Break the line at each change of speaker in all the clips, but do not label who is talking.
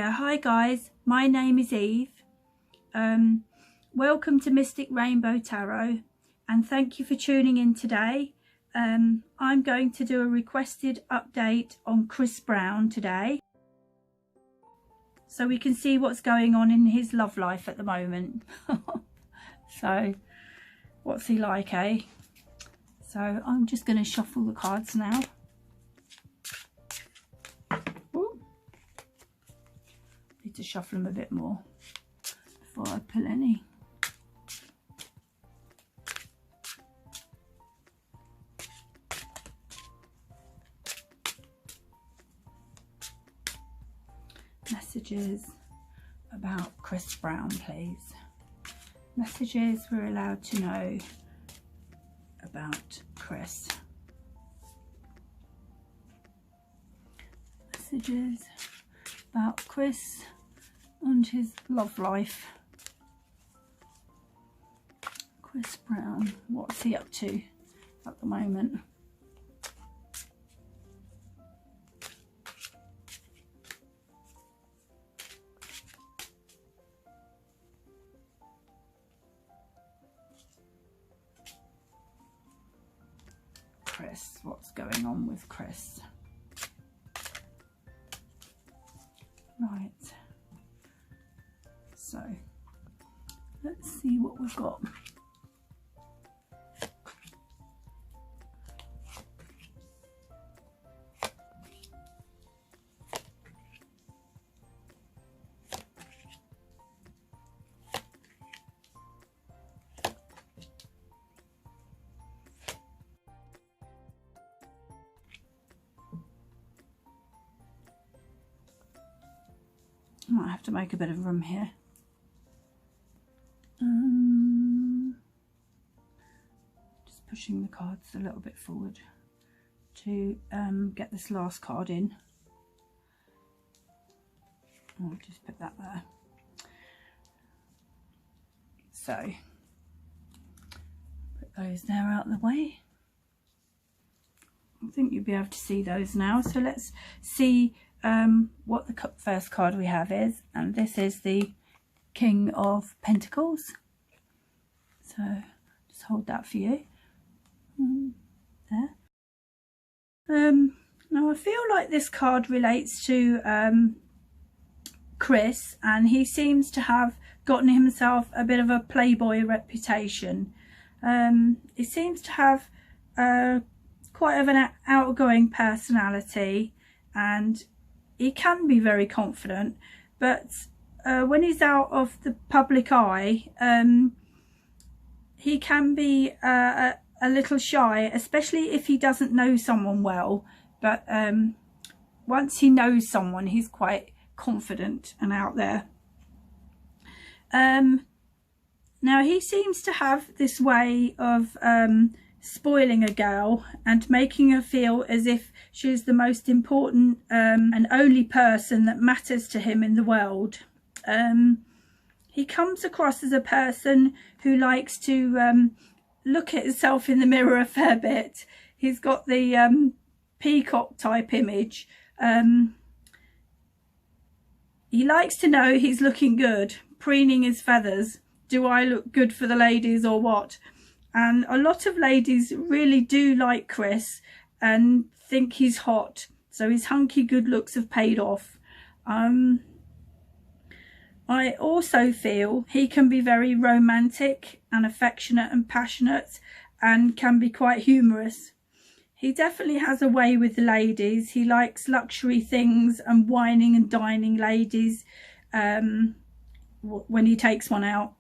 Yeah, hi guys, my name is Eve. Welcome to Mystic Rainbow Tarot, and thank you for tuning in today. I'm going to do a requested update on Chris Brown today, so we can see what's going on in his love life at the moment. So, what's he like, eh? So I'm just going to shuffle the cards now. Ooh. Need to shuffle them a bit more before I pull any. Messages about Chris Brown, please. Messages we're allowed to know about Chris. Messages about Chris and his love life. Chris Brown, what's he up to at the moment? Chris, what's going on with Chris? Right, so let's see what we've got. Might have to make a bit of room here. Just pushing the cards a little bit forward to get this last card in. I'll just put that there. So, put those there out of the way. I think you'll be able to see those now. So let's see what the first card we have is, and this is the King of Pentacles. So just hold that for you. There. Now I feel like this card relates to Chris, and he seems to have gotten himself a bit of a playboy reputation. He seems to have quite of an outgoing personality, and he can be very confident, but when he's out of the public eye, he can be a little shy, especially if he doesn't know someone well. But once he knows someone, he's quite confident and out there. Now he seems to have this way of spoiling a girl and making her feel as if she's the most important and only person that matters to him in the world. He comes across as a person who likes to look at himself in the mirror a fair bit. He's got the peacock type image. He likes to know he's looking good, preening his feathers. Do I look good for the ladies or what? And a lot of ladies really do like Chris and think he's hot. So his hunky good looks have paid off. I also feel he can be very romantic and affectionate and passionate, and can be quite humorous. He definitely has a way with the ladies. He likes luxury things and whining and dining ladies when he takes one out.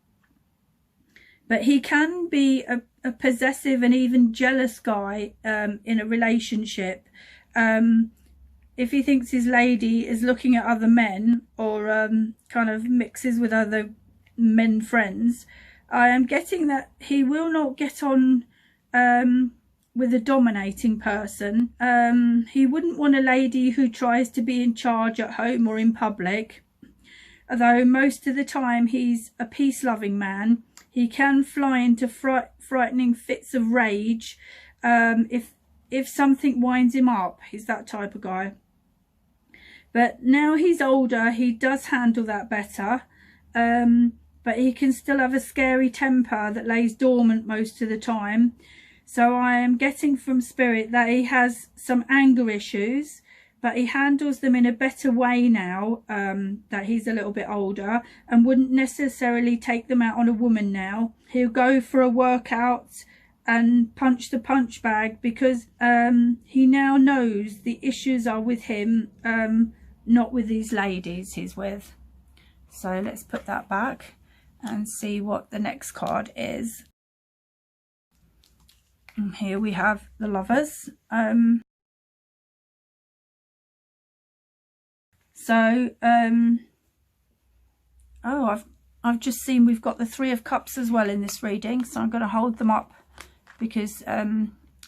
But he can be a possessive and even jealous guy in a relationship. If he thinks his lady is looking at other men, or kind of mixes with other men friends, I am getting that he will not get on with a dominating person. He wouldn't want a lady who tries to be in charge at home or in public. Although most of the time he's a peace-loving man, he can fly into frightening fits of rage if something winds him up. He's that type of guy. But now he's older, he does handle that better. But he can still have a scary temper that lays dormant most of the time. So I am getting from Spirit that he has some anger issues, but he handles them in a better way now that he's a little bit older, and wouldn't necessarily take them out on a woman now. He'll go for a workout and punch the punch bag, because he now knows the issues are with him, not with these ladies he's with. So let's put that back and see what the next card is. And here we have the Lovers. Oh, I've just seen we've got the Three of Cups as well in this reading, so I'm going to hold them up because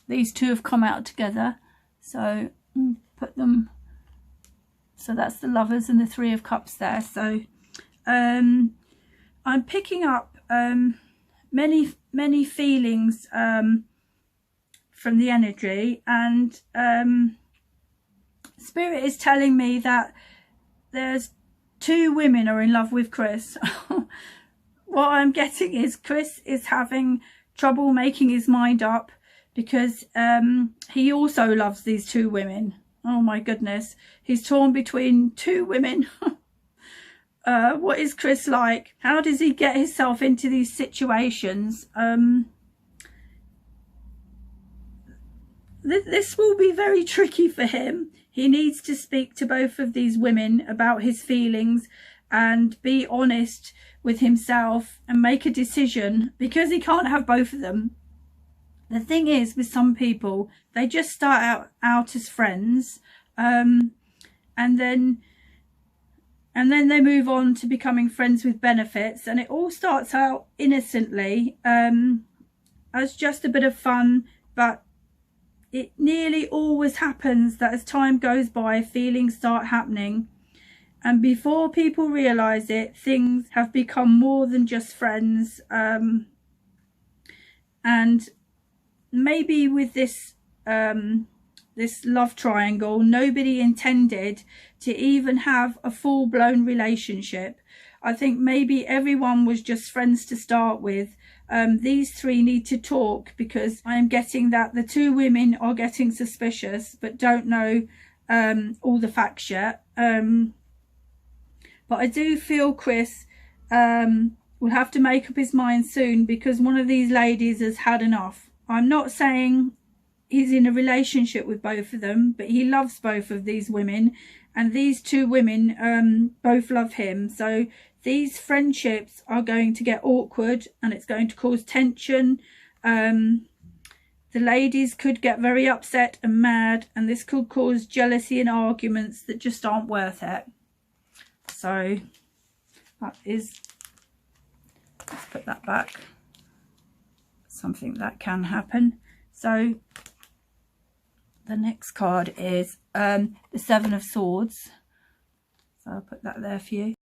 these two have come out together. So put them, so that's the Lovers and the Three of Cups there. So I'm picking up many feelings from the energy, and Spirit is telling me that there's two women are in love with Chris. What I'm getting is Chris is having trouble making his mind up, because he also loves these two women. Oh my goodness, he's torn between two women. What is Chris like? How does he get himself into these situations? This will be very tricky for him. He needs to speak to both of these women about his feelings and be honest with himself and make a decision, because he can't have both of them. The thing is, with some people, they just start out as friends, and then they move on to becoming friends with benefits, and it all starts out innocently as just a bit of fun, but it nearly always happens that as time goes by, feelings start happening, and before people realize it, things have become more than just friends. And maybe with this this love triangle, nobody intended to even have a full-blown relationship. I think maybe everyone was just friends to start with. These three need to talk, because I am getting that the two women are getting suspicious but don't know all the facts yet. But I do feel Chris will have to make up his mind soon, because one of these ladies has had enough. I'm not saying he's in a relationship with both of them, but he loves both of these women, and these two women both love him. So these friendships are going to get awkward, and it's going to cause tension. The ladies could get very upset and mad, and this could cause jealousy and arguments that just aren't worth it. So that is, let's put that back, something that can happen. So the next card is the Seven of Swords. So I'll put that there for you.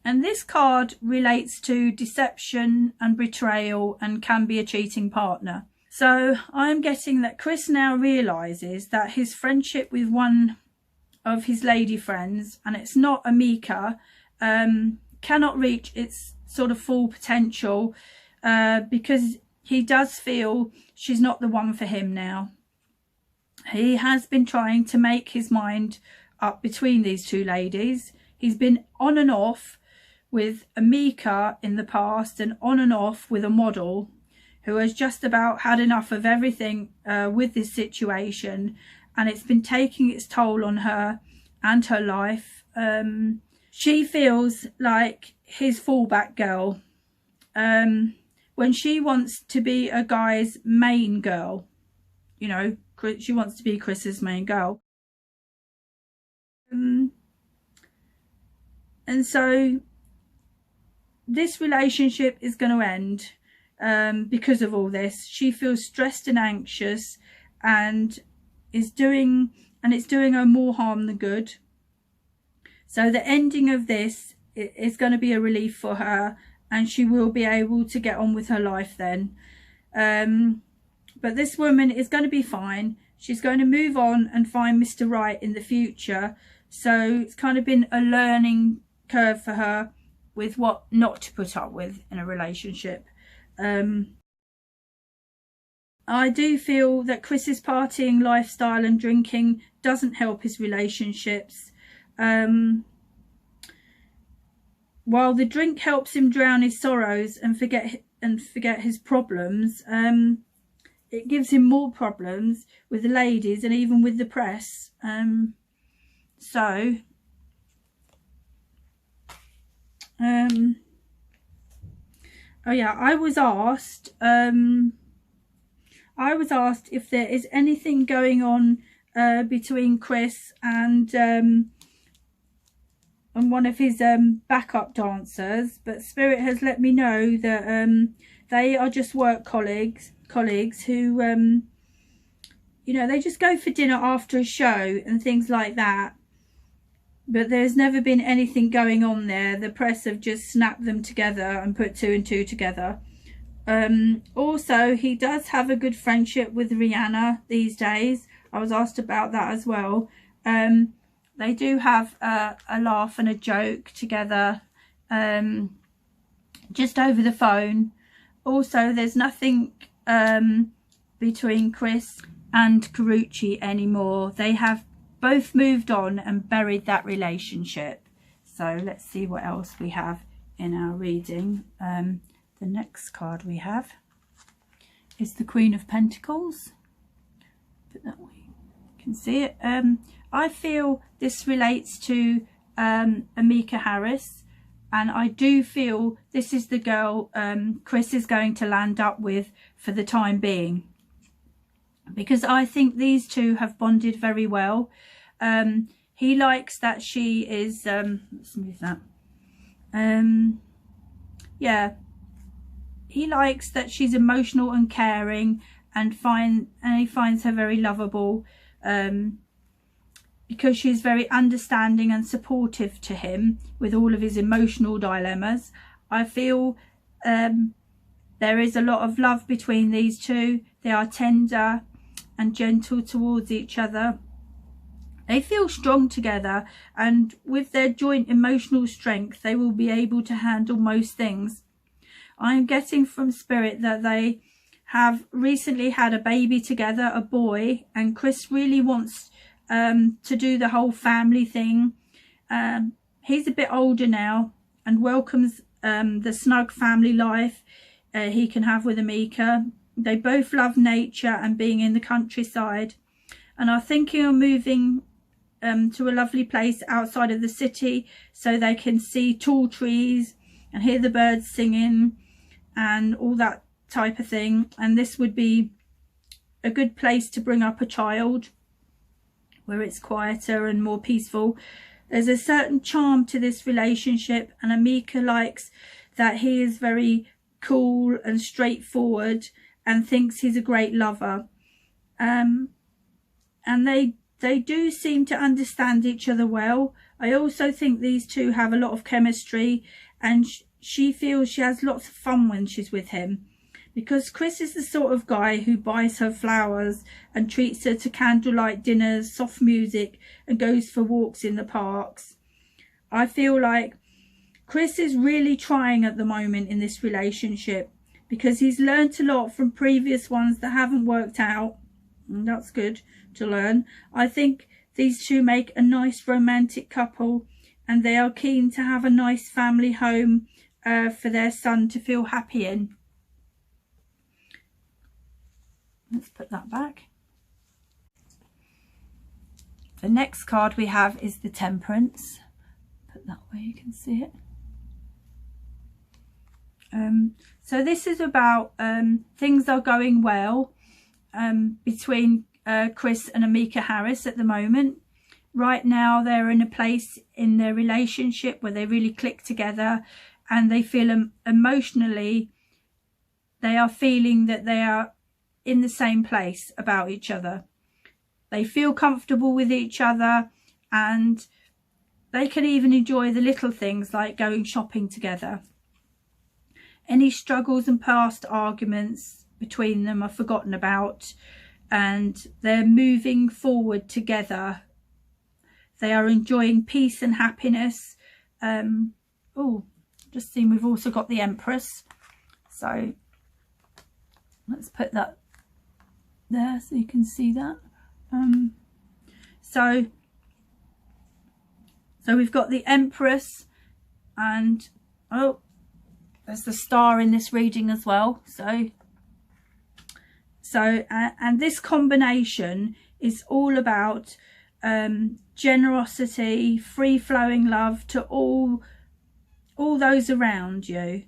And this card relates to deception and betrayal, and can be a cheating partner. So I'm getting that Chris now realises that his friendship with one of his lady friends, and it's not Amika, cannot reach its sort of full potential, because he does feel she's not the one for him now. He has been trying to make his mind up between these two ladies. He's been on and off with Amika in the past, and on and off with a model who has just about had enough of everything with this situation, and it's been taking its toll on her and her life. She feels like his fallback girl, when she wants to be a guy's main girl. You know, she wants to be Chris's main girl. And so this relationship is going to end because of all this. She feels stressed and anxious, and it's doing her more harm than good. So the ending of this is going to be a relief for her, and she will be able to get on with her life then. But this woman is going to be fine. she's going to move on and find Mr. Right in the future. So it's kind of been a learning curve for her with what not to put up with in a relationship. I do feel that Chris's partying lifestyle and drinking doesn't help his relationships. While the drink helps him drown his sorrows and forget his problems, it gives him more problems with the ladies and even with the press. Oh yeah, I was asked if there is anything going on between Chris and one of his backup dancers, but Spirit has let me know that they are just work colleagues who you know, they just go for dinner after a show and things like that, but there's never been anything going on there. The press have just snapped them together and put 2 and 2 together. Also, he does have a good friendship with Rihanna these days. I was asked about that as well. They do have a laugh and a joke together, just over the phone. Also, there's nothing between Chris and Carucci anymore. They have both moved on and buried that relationship. So let's see what else we have in our reading. The next card we have is the Queen of Pentacles. Put that way you can see it. I feel this relates to Amika Harris, and I do feel this is the girl Chris is going to land up with for the time being, because I think these two have bonded very well. He likes that she is let's move that. Yeah, he likes that she's emotional and caring, and he finds her very lovable, because she's very understanding and supportive to him with all of his emotional dilemmas. I feel there is a lot of love between these two. They are tender and gentle towards each other. They feel strong together, and with their joint emotional strength, they will be able to handle most things. I'm getting from Spirit that they have recently had a baby together, a boy, and Chris really wants to do the whole family thing. He's a bit older now and welcomes the snug family life he can have with Amika. They both love nature and being in the countryside, and are thinking of moving to a lovely place outside of the city so they can see tall trees and hear the birds singing and all that type of thing. And this would be a good place to bring up a child, where it's quieter and more peaceful. There's a certain charm to this relationship, and Amika likes that he is very cool and straightforward and thinks he's a great lover. And they do seem to understand each other well. I also think these two have a lot of chemistry, and she feels she has lots of fun when she's with him, because Chris is the sort of guy who buys her flowers and treats her to candlelight dinners, soft music, and goes for walks in the parks. I feel like Chris is really trying at the moment in this relationship, because he's learnt a lot from previous ones that haven't worked out, and that's good to learn. I think these two make a nice romantic couple, and they are keen to have a nice family home for their son to feel happy in. Let's put that back. The next card we have is the Temperance. Put that way you can see it. So this is about things are going well between Chris and Amika Harris at the moment. Right now they're in a place in their relationship where they really click together, and they feel emotionally they are feeling that they are in the same place about each other. They feel comfortable with each other, and they can even enjoy the little things like going shopping together. Any struggles and past arguments between them are forgotten about. and they're moving forward together. They are enjoying peace and happiness. Oh, just seen we've also got the Empress. So let's put that there so you can see that. So we've got the Empress, and oh, there's the Star in this reading as well. So and this combination is all about generosity, free-flowing love to all those around you.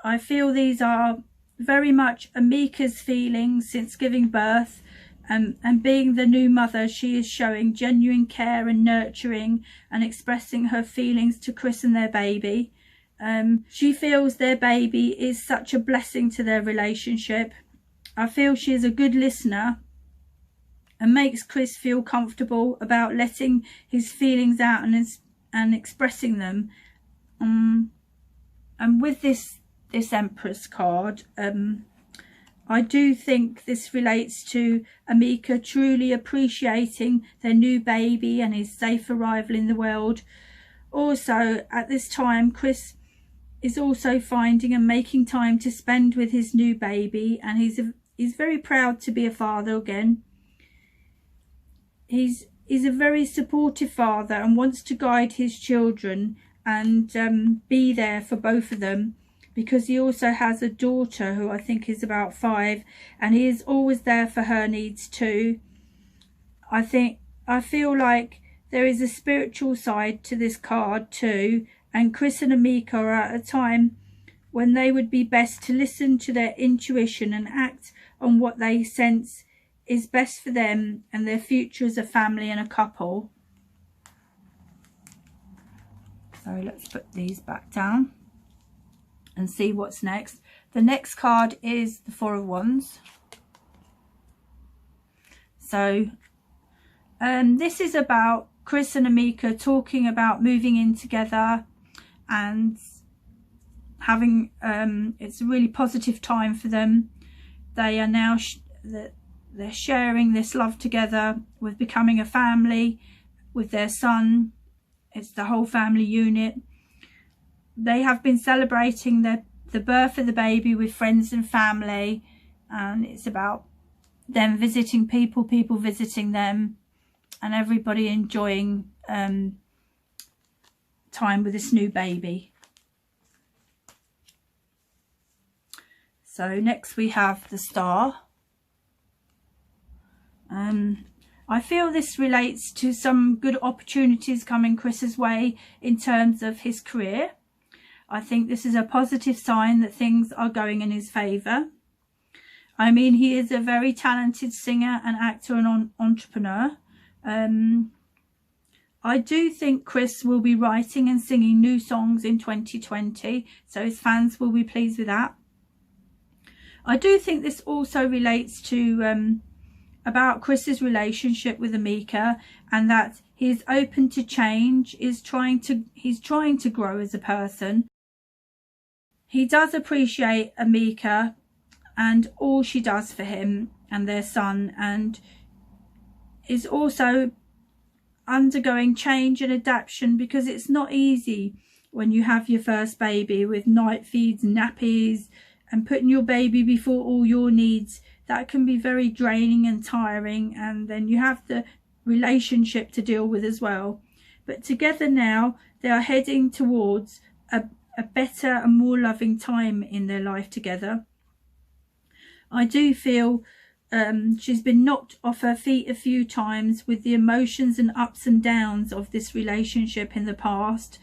I feel these are very much Amika's feelings since giving birth, and being the new mother. She is showing genuine care and nurturing and expressing her feelings to Chris and their baby. She feels their baby is such a blessing to their relationship. I feel she is a good listener and makes Chris feel comfortable about letting his feelings out and expressing them. And with this Empress card, I do think this relates to Amika truly appreciating their new baby and his safe arrival in the world. Also, at this time, Chris is also finding and making time to spend with his new baby, and he's very proud to be a father again. He's a very supportive father and wants to guide his children and be there for both of them, because he also has a daughter who I think is about 5, and he is always there for her needs too. I feel like there is a spiritual side to this card too, and Chris and Amika are at a time when they would be best to listen to their intuition and act on what they sense is best for them and their future as a family and a couple. So let's put these back down and see what's next. The next card is the Four of Wands. So this is about Chris and Amika talking about moving in together and having it's a really positive time for them. They are now they're sharing this love together with becoming a family with their son. It's the whole family unit. They have been celebrating the birth of the baby with friends and family, and it's about them visiting people visiting them, and everybody enjoying time with this new baby. So next we have the Star. I feel this relates to some good opportunities coming Chris's way in terms of his career. I think this is a positive sign that things are going in his favour. I mean, he is a very talented singer and actor and entrepreneur. I do think Chris will be writing and singing new songs in 2020, so his fans will be pleased with that. I do think this also relates to about Chris's relationship with Amika, and that he is open to change, he's trying to grow as a person. He does appreciate Amika and all she does for him and their son, and is also undergoing change and adaptation, because it's not easy when you have your first baby with night feeds and nappies and putting your baby before all your needs. That can be very draining and tiring, and then you have the relationship to deal with as well. But together now they are heading towards a better and more loving time in their life together. I do feel she's been knocked off her feet a few times with the emotions and ups and downs of this relationship in the past,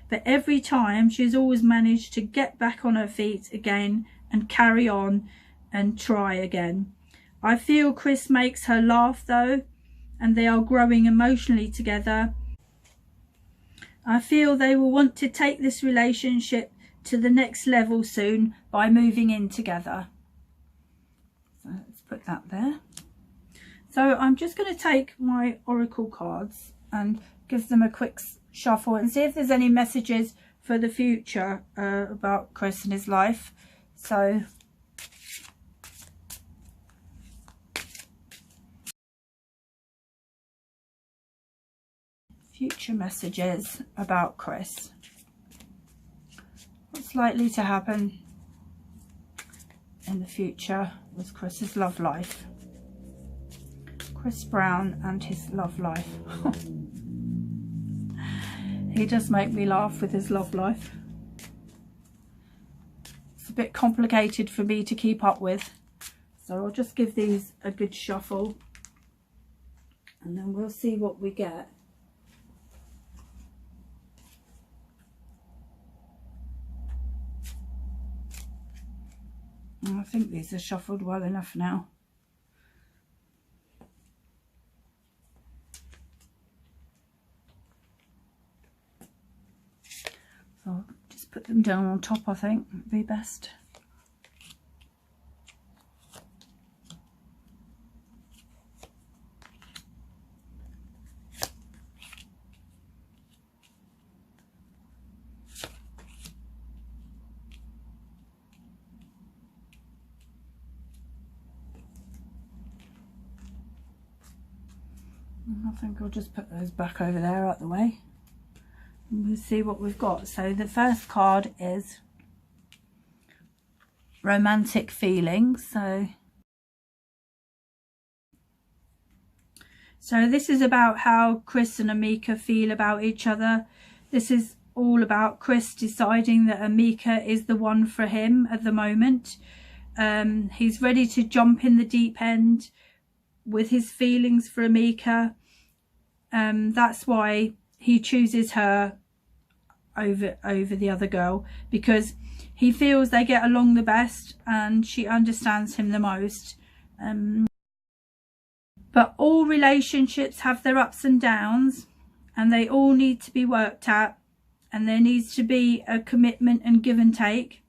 but every time she's always managed to get back on her feet again and carry on and try again. I feel Chris makes her laugh though, and they are growing emotionally together. I feel they will want to take this relationship to the next level soon by moving in together. So let's put that there. So I'm just going to take my oracle cards and give them a quick shuffle and see if there's any messages for the future about Chris and his life. So Future messages about Chris. What's likely to happen in the future with Chris's love life? Chris Brown and his love life. He does make me laugh with his love life. It's a bit complicated for me to keep up with. So I'll just give these a good shuffle. And then we'll see what we get. I think these are shuffled well enough now. So I'll just put them down on top, I think would be best. I think I'll just put those back over there out the way. And we'll see what we've got. So the first card is romantic feelings. So this is about how Chris and Amika feel about each other. This is all about Chris deciding that Amika is the one for him at the moment. He's ready to jump in the deep end with his feelings for Amika. That's why he chooses her over the other girl, because he feels they get along the best and she understands him the most. But all relationships have their ups and downs, and they all need to be worked at, and there needs to be a commitment and give and take.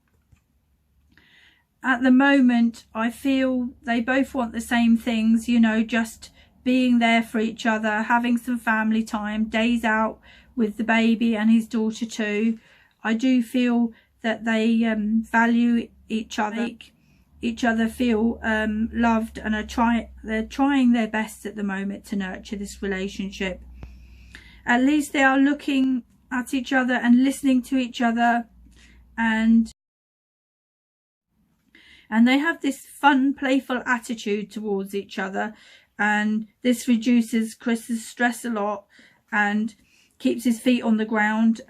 At the moment, I feel they both want the same things, you know, just being there for each other, having some family time, days out with the baby and his daughter too. I do feel that they value each other, make each other feel loved, and they're trying their best at the moment to nurture this relationship. At least they are looking at each other and listening to each other, and they have this fun, playful attitude towards each other, and this reduces Chris's stress a lot and keeps his feet on the ground.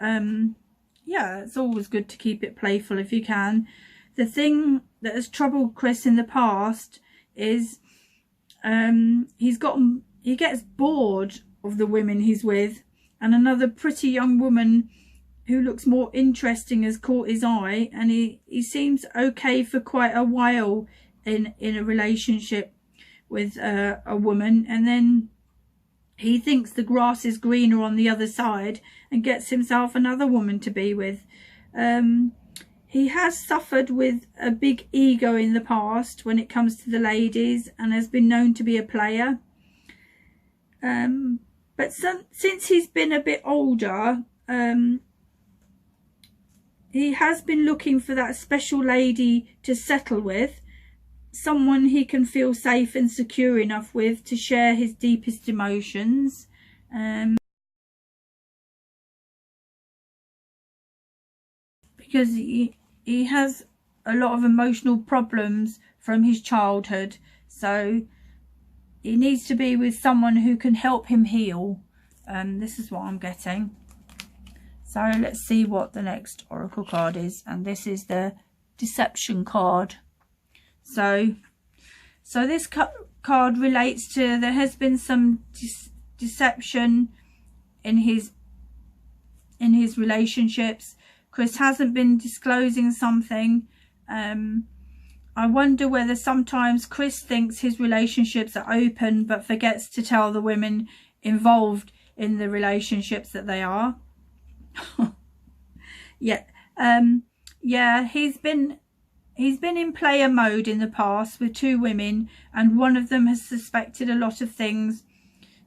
Yeah, it's always good to keep it playful if you can. The thing that has troubled Chris in the past is he gets bored of the women he's with, and another pretty young woman who looks more interesting has caught his eye, and he seems okay for quite a while in a relationship with a woman, and then he thinks the grass is greener on the other side and gets himself another woman to be with. He has suffered with a big ego in the past when it comes to the ladies, and has been known to be a player. But since he's been a bit older, he has been looking for that special lady to settle with, someone he can feel safe and secure enough with to share his deepest emotions. Because he has a lot of emotional problems from his childhood, so he needs to be with someone who can help him heal. This is what I'm getting. So let's see what the next oracle card is, and this is the deception card. So this card relates to, there has been some deception in his relationships. Chris hasn't been disclosing something. I wonder whether sometimes Chris thinks his relationships are open but forgets to tell the women involved in the relationships that they are. Yeah, he's been in player mode in the past with two women, and one of them has suspected a lot of things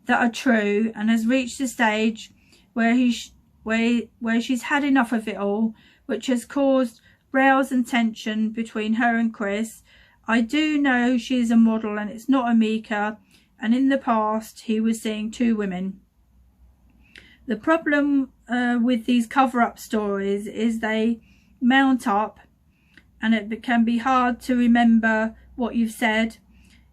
that are true, and has reached a stage where she's had enough of it all, which has caused rows and tension between her and Chris. I do know she's a model and it's not Amika, and in the past he was seeing two women. The problem with these cover-up stories is they mount up, and it can be hard to remember what you've said.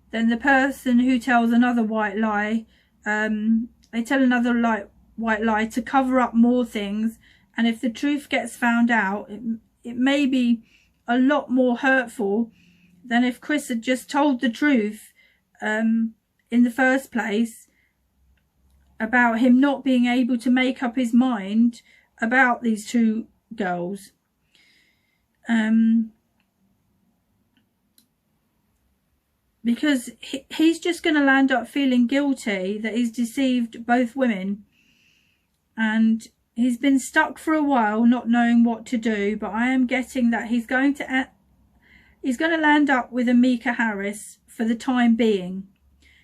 Then the person who tells another white lie, they tell another white lie to cover up more things, and if the truth gets found out, it may be a lot more hurtful than if Chris had just told the truth in the first place about him not being able to make up his mind about these two girls. Because he's just going to land up feeling guilty that he's deceived both women, and he's been stuck for a while not knowing what to do. But I am getting that he's going to land up with Amika Harris for the time being.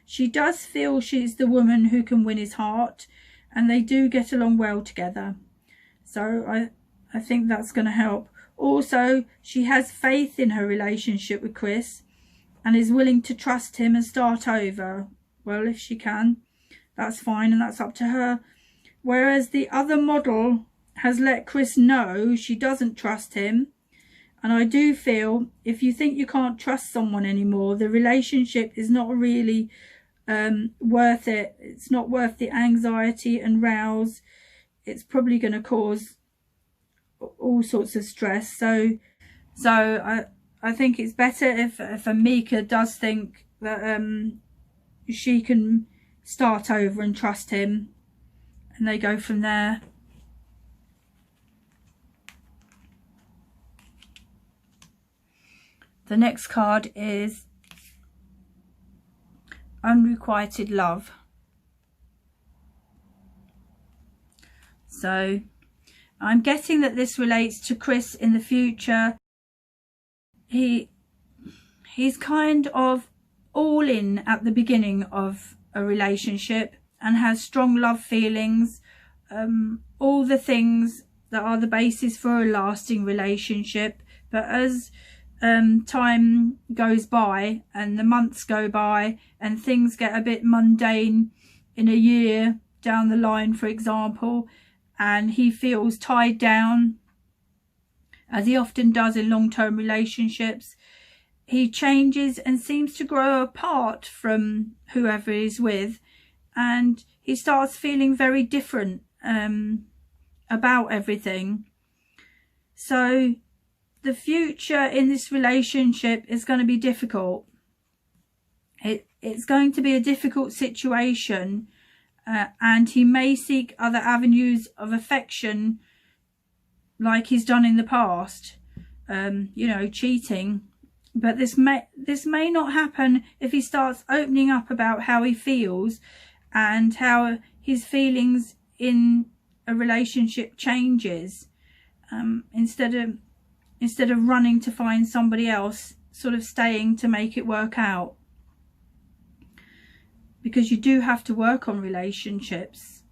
She does feel she's the woman who can win his heart, and they do get along well together, so I think that's going to help. Also, she has faith in her relationship with Chris and is willing to trust him and start over. Well, if she can, that's fine, and that's up to her. Whereas the other model has let Chris know she doesn't trust him. And I do feel if you think you can't trust someone anymore, the relationship is not really worth it. It's not worth the anxiety and rows. It's probably going to cause all sorts of stress. So I think it's better if Amika does think that she can start over and trust him, and they go from there. The next card is Unrequited Love. So I'm getting that this relates to Chris in the future. He's kind of all in at the beginning of a relationship and has strong love feelings, all the things that are the basis for a lasting relationship. But as time goes by and the months go by and things get a bit mundane in a year down the line, for example, and he feels tied down, as he often does in long-term relationships, he changes and seems to grow apart from whoever he's with, and he starts feeling very different about everything. So the future in this relationship is going to be difficult. It's going to be a difficult situation, and he may seek other avenues of affection like he's done in the past, you know, cheating. But this may not happen if he starts opening up about how he feels and how his feelings in a relationship changes, instead of running to find somebody else, sort of staying to make it work out. Because you do have to work on relationships,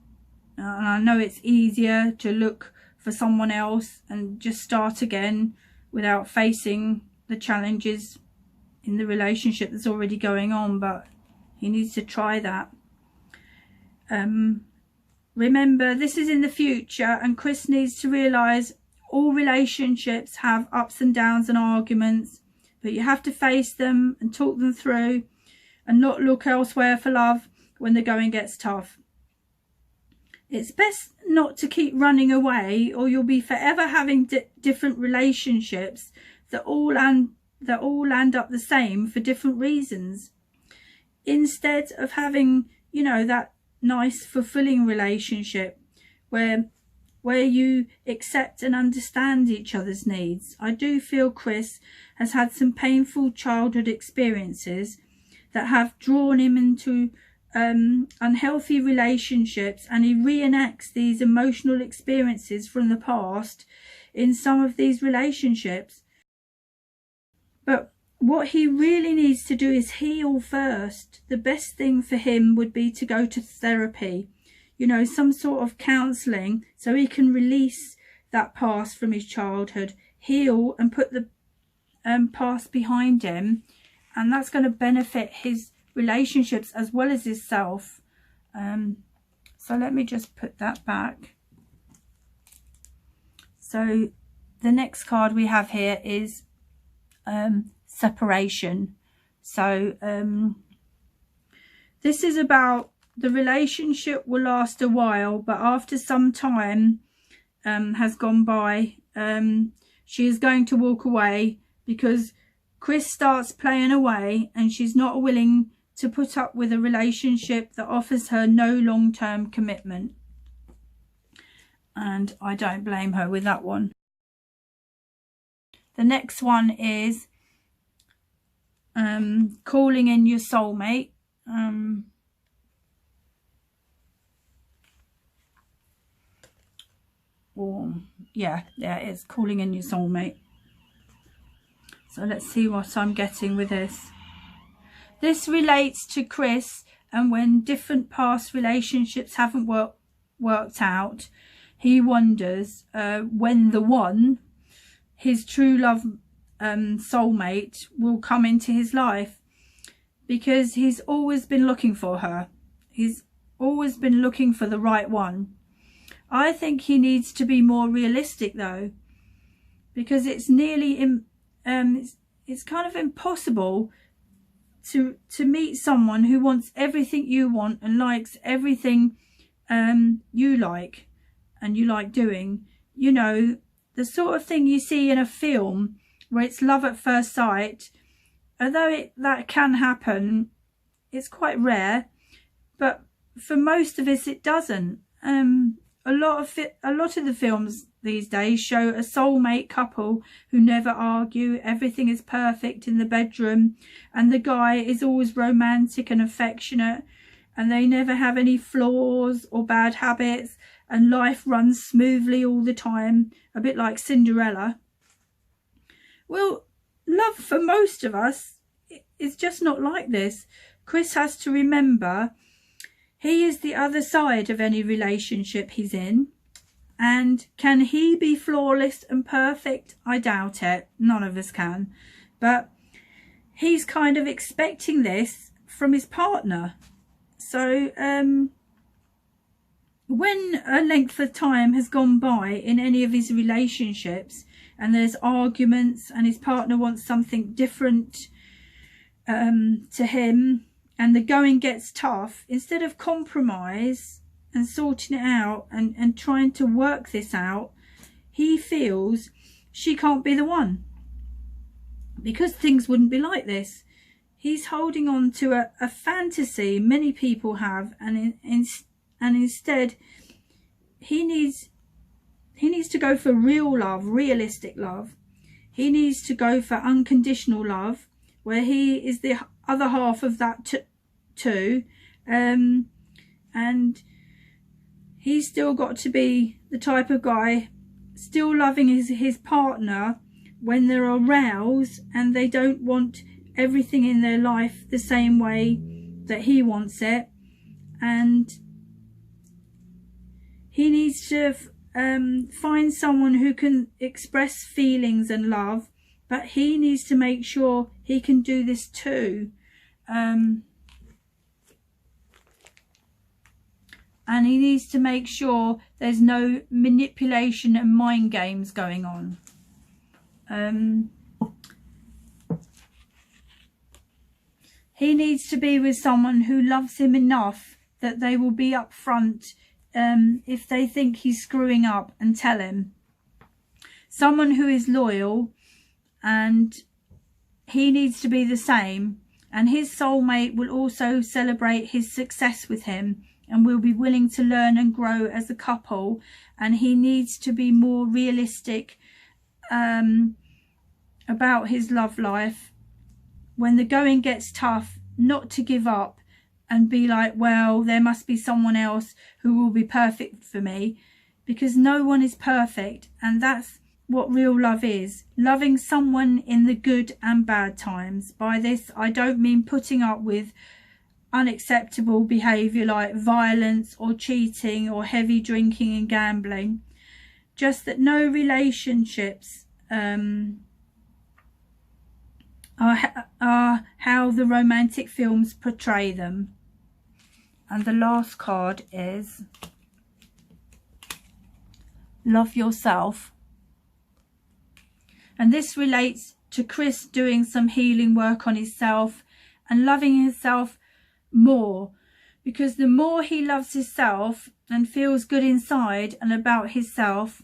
and I know it's easier to look for someone else and just start again without facing the challenges in the relationship that's already going on, but he needs to try that. Remember, this is in the future, and Chris needs to realise all relationships have ups and downs and arguments, but you have to face them and talk them through and not look elsewhere for love when the going gets tough. It's best not to keep running away, or you'll be forever having different relationships that all land up the same for different reasons. Instead of having, you know, that nice fulfilling relationship where you accept and understand each other's needs. I do feel Chris has had some painful childhood experiences that have drawn him into unhealthy relationships, and he reenacts these emotional experiences from the past in some of these relationships. But what he really needs to do is heal first. The best thing for him would be to go to therapy, you know, some sort of counselling, so he can release that past from his childhood, heal and put the past behind him, and that's going to benefit his relationships as well as himself. So let me just put that back. So the next card we have here is separation. So this is about the relationship will last a while, but after some time has gone by, she is going to walk away because Chris starts playing away and she's not willing to put up with a relationship that offers her no long-term commitment. And I don't blame her with that one. The next one is calling in your soulmate. Yeah, it's calling in your soulmate. So let's see what I'm getting with this. This relates to Chris, and when different past relationships haven't worked out, he wonders when the one, his true love soulmate, will come into his life, because he's always been looking for her. He's always been looking for the right one. I think he needs to be more realistic though, because it's nearly it's kind of impossible to meet someone who wants everything you want and likes everything you like and you like doing. You know, the sort of thing you see in a film where it's love at first sight. Although that can happen, it's quite rare, but for most of us it doesn't. A lot of the films these days show a soulmate couple who never argue, everything is perfect in the bedroom, and the guy is always romantic and affectionate, and they never have any flaws or bad habits, and life runs smoothly all the time, a bit like Cinderella. Well, love for most of us is just not like this. Chris has to remember he is the other side of any relationship he's in. And can he be flawless and perfect? I doubt it. None of us can. But he's kind of expecting this from his partner. So when a length of time has gone by in any of his relationships and there's arguments and his partner wants something different to him, and the going gets tough, instead of compromise and sorting it out and trying to work this out, he feels she can't be the one, because things wouldn't be like this. He's holding on to a fantasy many people have, and instead he needs to go for real love, realistic love. He needs to go for unconditional love, where he is the other half of that too, and he's still got to be the type of guy still loving his partner when they're aroused and they don't want everything in their life the same way that he wants it. And he needs to find someone who can express feelings and love, but he needs to make sure he can do this too. And he needs to make sure there's no manipulation and mind games going on. He needs to be with someone who loves him enough that they will be upfront if they think he's screwing up, and tell him. Someone who is loyal, and he needs to be the same. And his soulmate will also celebrate his success with him and will be willing to learn and grow as a couple. And he needs to be more realistic about his love life. When the going gets tough, not to give up and be like, well, there must be someone else who will be perfect for me, because no one is perfect. And that's what real love is, loving someone in the good and bad times. By this I don't mean putting up with unacceptable behaviour like violence or cheating or heavy drinking and gambling, just that no relationships are how the romantic films portray them. And the last card is Love Yourself. And this relates to Chris doing some healing work on himself and loving himself more, because the more he loves himself and feels good inside and about himself,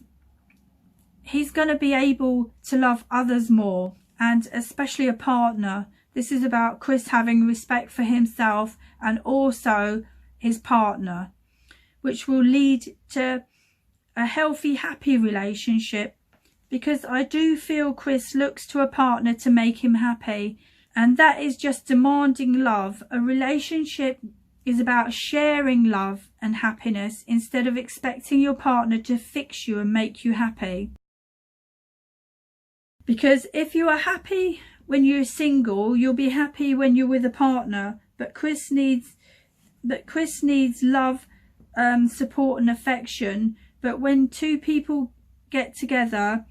he's going to be able to love others more, and especially a partner. This is about Chris having respect for himself and also his partner, which will lead to a healthy, happy relationship, because I do feel Chris looks to a partner to make him happy, and that is just demanding love. A relationship is about sharing love and happiness instead of expecting your partner to fix you and make you happy. Because if you are happy when you're single, you'll be happy when you're with a partner. But Chris needs love, support and affection. But when two people get together,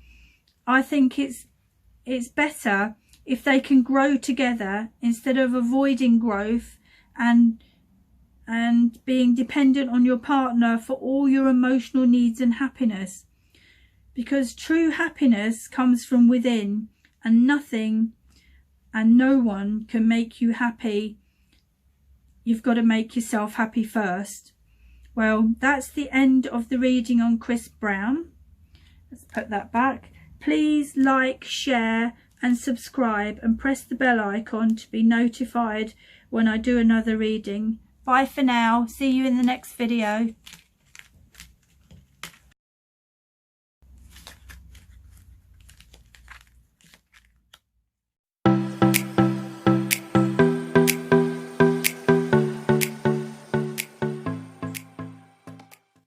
I think it's better if they can grow together instead of avoiding growth and being dependent on your partner for all your emotional needs and happiness. Because true happiness comes from within, and nothing and no one can make you happy. You've got to make yourself happy first. Well, that's the end of the reading on Chris Brown. Let's put that back. Please like, share and subscribe, and press the bell icon to be notified when I do another reading. Bye for now. See you in the next video.